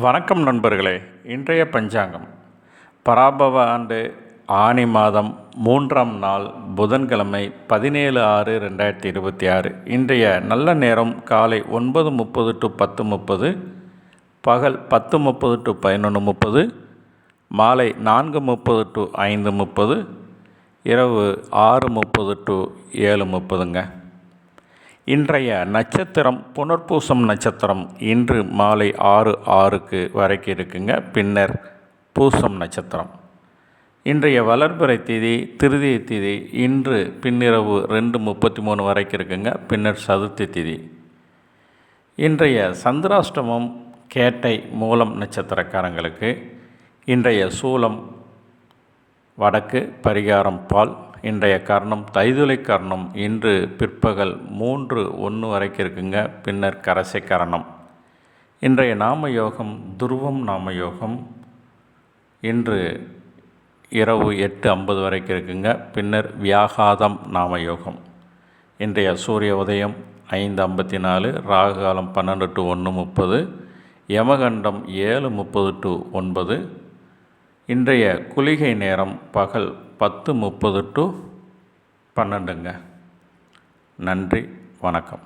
வணக்கம் நண்பர்களே. இன்றைய பஞ்சாங்கம் பராபவ ஆண்டு ஆனி மாதம் 3ஆம் நாள் புதன்கிழமை 17/6/2026. இன்றைய நல்ல நேரம் காலை 9:30 to 10:30, பகல் 10:30 to 11:30, மாலை 4:30 to 5:30, இரவு 6:30 to 7:30ங்க. இன்றைய நட்சத்திரம் புனர்பூசம் நட்சத்திரம். இன்று மாலை 6:06 வரைக்கும் இருக்குங்க. பின்னர் பூசம் நட்சத்திரம். இன்றைய வளர்பிறை திதி திருதியை திதி இன்று பின்னிரவு 2:33 வரைக்கும் இருக்குங்க. பின்னர் சதுர்த்தி திதி. இன்றைய சந்திராஷ்டமம் கேட்டை மூலம் நட்சத்திரக்காரங்களுக்கு. இன்றைய சூலம் வடக்கு, பரிகாரம் பால். இன்றைய கர்ணம் தைதுளை கர்ணம். இன்று பிற்பகல் 3:01 வரைக்கும் இருக்குங்க. பின்னர் கரசை கரணம். இன்றைய நாம யோகம் துருவம் நாம யோகம். இன்று இரவு 8:50 வரைக்கும் இருக்குங்க. பின்னர் வியாகாதம் நாம யோகம். இன்றைய சூரிய உதயம் 5:54, ராகு காலம் 12 to 1:30, யமகண்டம் 7:30 to 9. இன்றைய குளிகை நேரம் பகல் 10:30 to 12ங்க. நன்றி, வணக்கம்.